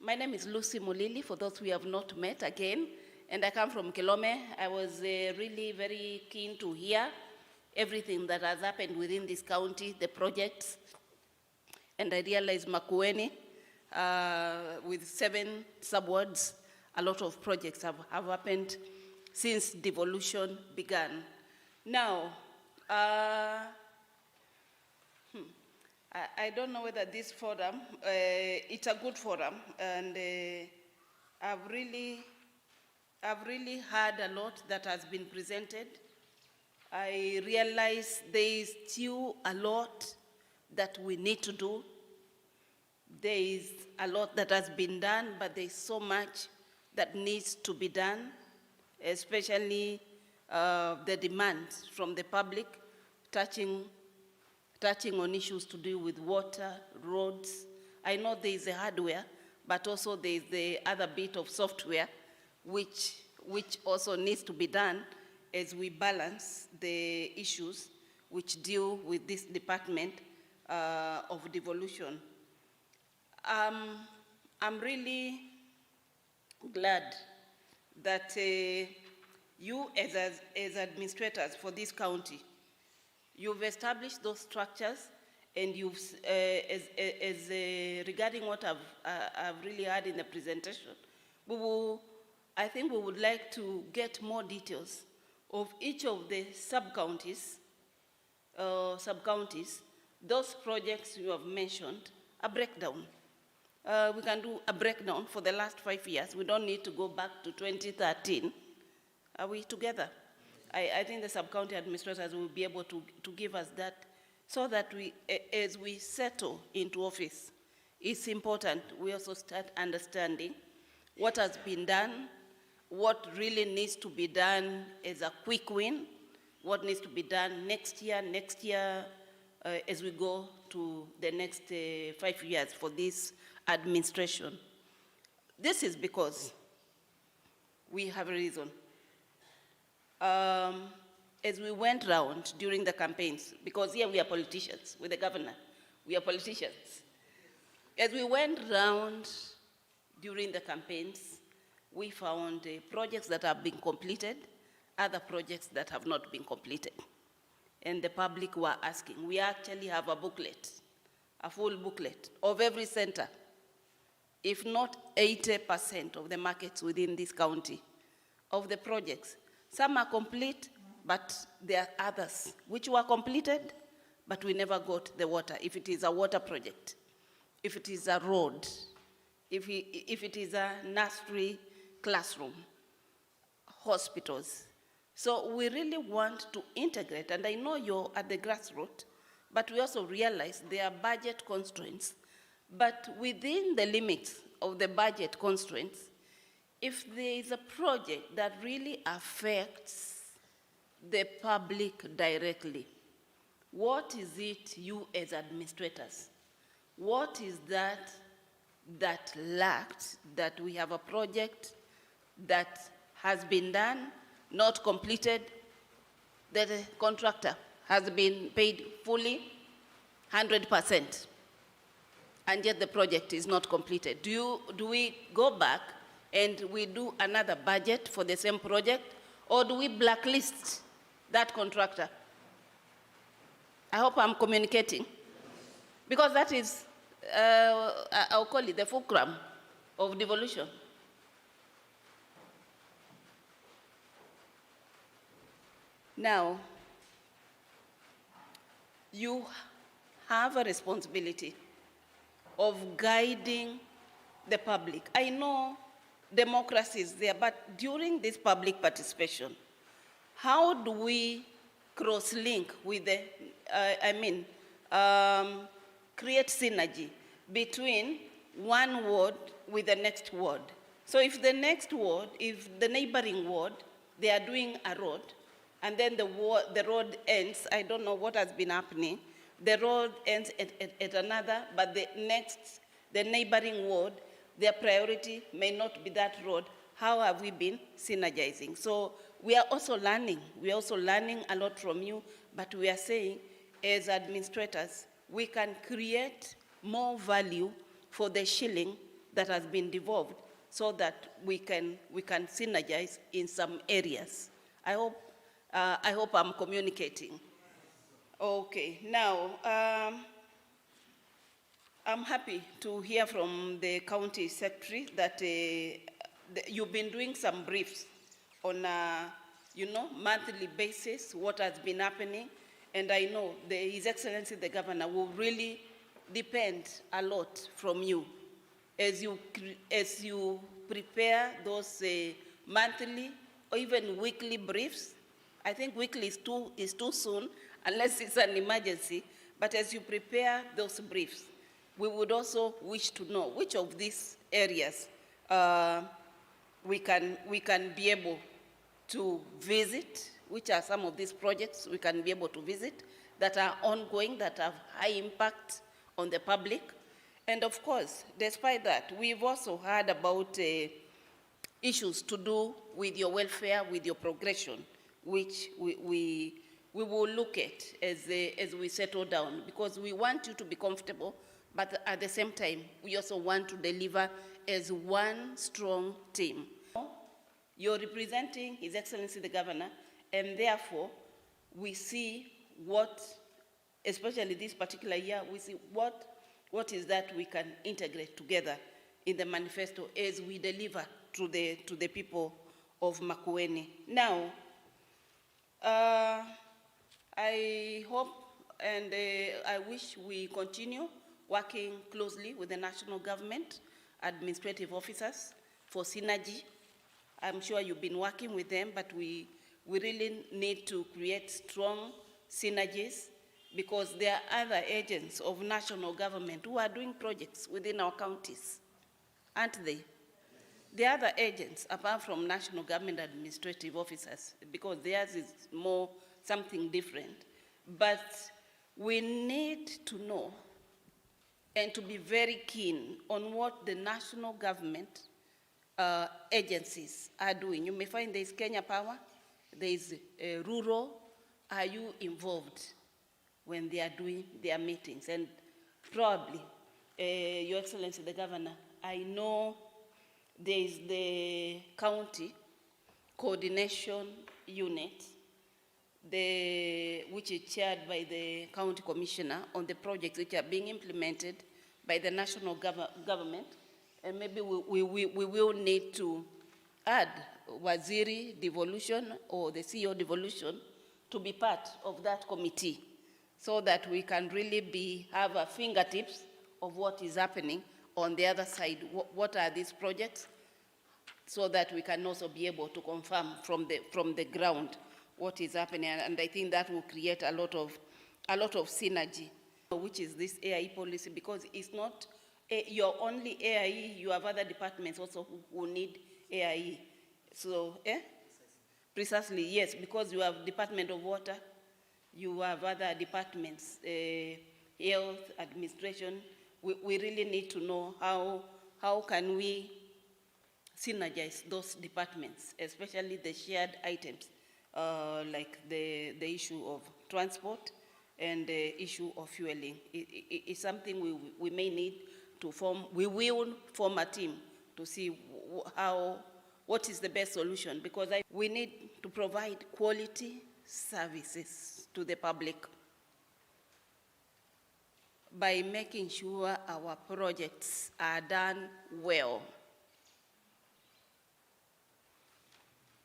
My name is Lucy Mulili, for those we have not met again, and I come from Kilome. I was really very keen to hear everything that has happened within this county, the projects, and I realized Makueni, with 7 subwards, a lot of projects have happened since devolution began. Now, I don't know whether this forum, it's a good forum, and I've really heard a lot that has been presented. I realize there is still a lot that we need to do. There is a lot that has been done, but there's so much that needs to be done, especially the demands from the public touching on issues to do with water, roads. I know there is a hardware, but also there is the other bit of software which also needs to be done as we balance the issues which deal with this department of devolution. I'm really glad that you as administrators for this county, you've established those structures, and you've, regarding what I've really heard in the presentation, I think we would like to get more details of each of the sub-counties, those projects you have mentioned, a breakdown. We can do a breakdown for the last 5 years. We don't need to go back to 2013. Are we together? I think the sub-county administrators will be able to give us that, so that as we settle into office, it's important we also start understanding what has been done, what really needs to be done as a quick win, what needs to be done next year, as we go to the next 5 years for this administration. This is because we have a reason. As we went round during the campaigns, because here we are politicians, with the governor, we are politicians. As we went round during the campaigns, we found projects that have been completed, other projects that have not been completed. And the public were asking. We actually have a booklet, a full booklet of every center, if not 80% of the markets within this county, of the projects. Some are complete, but there are others which were completed, but we never got the water. If it is a water project, if it is a road, if it is a nursery classroom, hospitals. So we really want to integrate, and I know you're at the grassroots, but we also realize there are budget constraints. But within the limits of the budget constraints, if there is a project that really affects the public directly, what is it you as administrators, what is that lacked, that we have a project that has been done, not completed, that the contractor has been paid fully, 100%, and yet the project is not completed? Do we go back and we do another budget for the same project, or do we blacklist that contractor? I hope I'm communicating, because that is, I'll call it the fulcrum of devolution. Now, you have a responsibility of guiding the public. I know democracy is there, but during this public participation, how do we cross-link with the, create synergy between one ward with the next ward? So if the next ward, if the neighboring ward, they are doing a road, and then the road ends, I don't know what has been happening, the road ends at another, but the neighboring ward, their priority may not be that road. How have we been synergizing? So we are also learning. We are also learning a lot from you, but we are saying, as administrators, we can create more value for the shilling that has been devolved so that we can synergize in some areas. I hope I'm communicating. Okay, now, I'm happy to hear from the county secretary that you've been doing some briefs on monthly basis, what has been happening, and I know His Excellency the Governor will really depend a lot from you as you prepare those monthly or even weekly briefs. I think weekly is too soon unless it's an emergency, but as you prepare those briefs, we would also wish to know which of these areas we can be able to visit, which are some of these projects we can be able to visit that are ongoing, that have high impact on the public. And of course, despite that, we've also heard about issues to do with your welfare, with your progression, which we will look at as we settle down, because we want you to be comfortable, but at the same time, we also want to deliver as one strong team. You're representing His Excellency the Governor, and therefore, we see what, especially this particular year, we see what is that we can integrate together in the manifesto as we deliver to the people of Makueni. Now, I hope and I wish we continue working closely with the national government, administrative officers for synergy. I'm sure you've been working with them, but we really need to create strong synergies, because there are other agents of national government who are doing projects within our counties, aren't they? The other agents, apart from national government administrative officers, because theirs is more something different, but we need to know and to be very keen on what the national government agencies are doing. You may find there's Kenya Power, there's rural. Are you involved when they are doing their meetings? And probably, Your Excellency the Governor, I know there's the county coordination unit, which is chaired by the county commissioner on the projects which are being implemented by the national government. And maybe we will need to add Waziri Devolution or the CEO Devolution to be part of that committee, so that we can really have a fingertips of what is happening on the other side. What are these projects, so that we can also be able to confirm from the ground what is happening. And I think that will create a lot of synergy, which is this AIE policy, because it's not your only AIE, you have other departments also who need AIE. So, precisely, yes, because you have Department of Water, you have other departments, health, administration. We really need to know how can we synergize those departments, especially the shared items, like the issue of transport and the issue of fueling. It's something we may need to form. We will form a team to see what is the best solution, because we need to provide quality services to the public by making sure our projects are done well.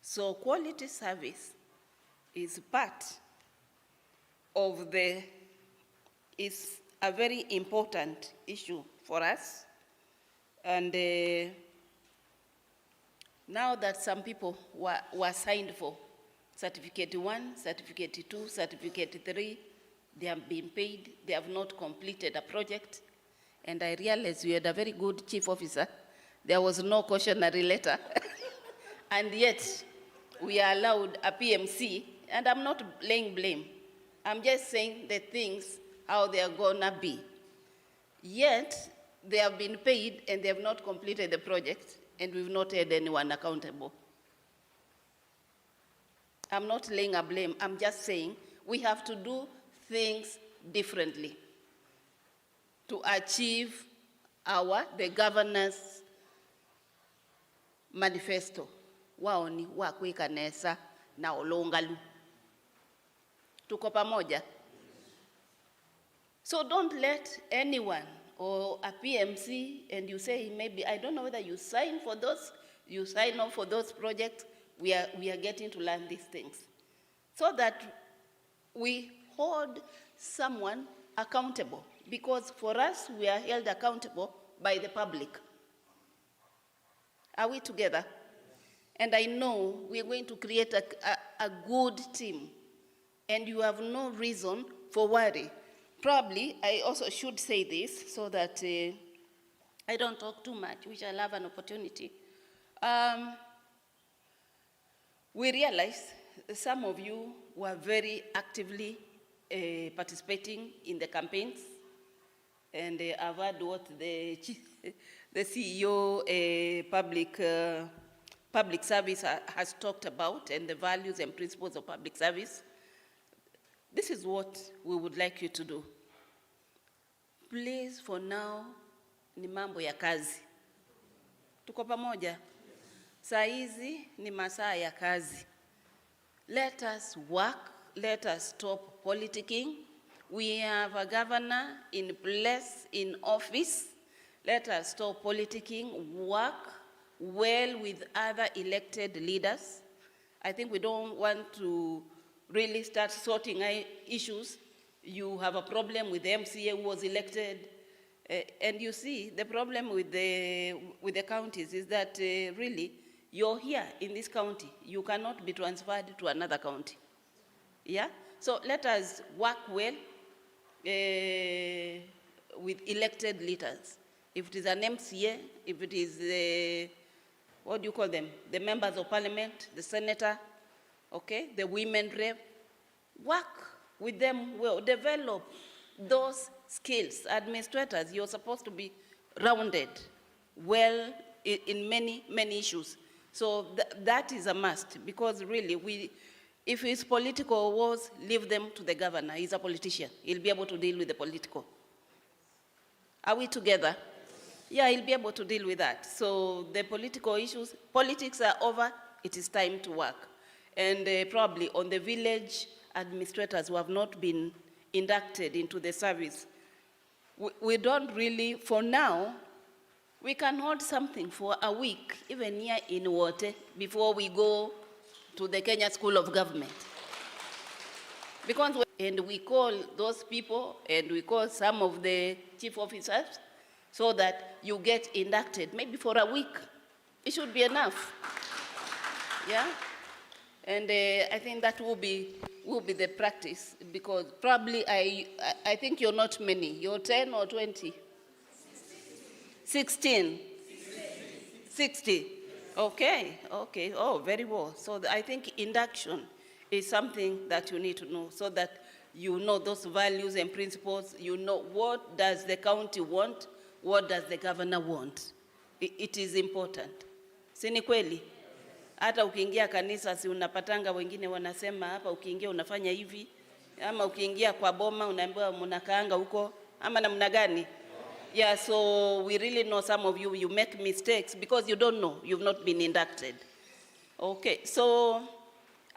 So quality service is part of is a very important issue for us. And now that some people were signed for Certificate 1, Certificate 2, Certificate 3, they have been paid, they have not completed a project. And I realized we had a very good chief officer. There was no cautionary letter. And yet, we are allowed a PMC, and I'm not laying blame. I'm just saying the things, how they are gonna be. Yet, they have been paid and they have not completed the project, and we've not held anyone accountable. I'm not laying a blame, I'm just saying we have to do things differently to achieve the governor's manifesto wao ni wakwika nesa na olongalu. Tuko pamoja? So don't let anyone or a PMC and you say maybe, I don't know whether you sign for those, you sign up for those projects. We are getting to learn these things so that we hold someone accountable, because for us, we are held accountable by the public. Are we together? And I know we're going to create a good team, and you have no reason for worry. Probably, I also should say this so that I don't talk too much, which I'll have an opportunity. We realize some of you were very actively participating in the campaigns, and I've heard what the CEO public service has talked about, and the values and principles of public service. This is what we would like you to do. Please, for now, ni mambo ya kazi. Tuko pamoja? Saa hizi ni masaa ya kazi. Let us work, let us stop politicking. We have a governor in place, in office. Let us stop politicking, work well with other elected leaders. I think we don't want to really start sorting issues. You have a problem with the MCA who was elected. And you see, the problem with the counties is that really, you're here in this county. You cannot be transferred to another county. Yeah? So let us work well with elected leaders. If it is an MCA, if it is, what do you call them? The members of parliament, the senator, okay, the women rep, work with them well, develop those skills. Administrators, you're supposed to be rounded well in many, many issues. So that is a must, because really, if it's political wars, leave them to the governor. He's a politician. He'll be able to deal with the political. Are we together? Yeah, he'll be able to deal with that. So the political issues, politics are over. It is time to work. And probably on the village administrators who have not been inducted into the service, we don't really, for now, we can hold something for a week, even here in Wote, before we go to the Kenya School of Government. Because we call those people, and we call some of the chief officers, so that you get inducted, maybe for a week. It should be enough. Yeah? And I think that will be the practice, because probably I think you're not many. You're 10 or 20? 16? 60? Okay, okay. Oh, very well. So I think induction is something that you need to know, so that you know those values and principles. You know what does the county want, what does the governor want. It is important. Si ni kweli? Hata ukiingia kanisa, si unapatanga wengine wanasema hapa ukiingia unafanya hivi, ama ukiingia kwa boma unaambiwa mnakaanga huko, ama namna gani? Yeah, so we really know some of you make mistakes because you don't know, you've not been inducted. Okay, so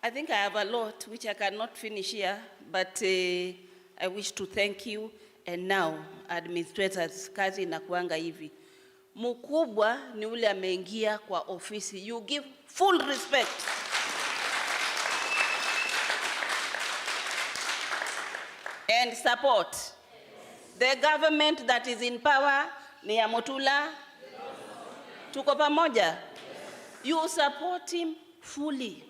I think I have a lot which I cannot finish here, but I wish to thank you. And now, administrators, kazi inakuanga hivi. Mkubwa ni ule ameingia kwa ofisi. You give full respect. And support. The government that is in power ni ya Motula. Tuko pamoja? You support him fully.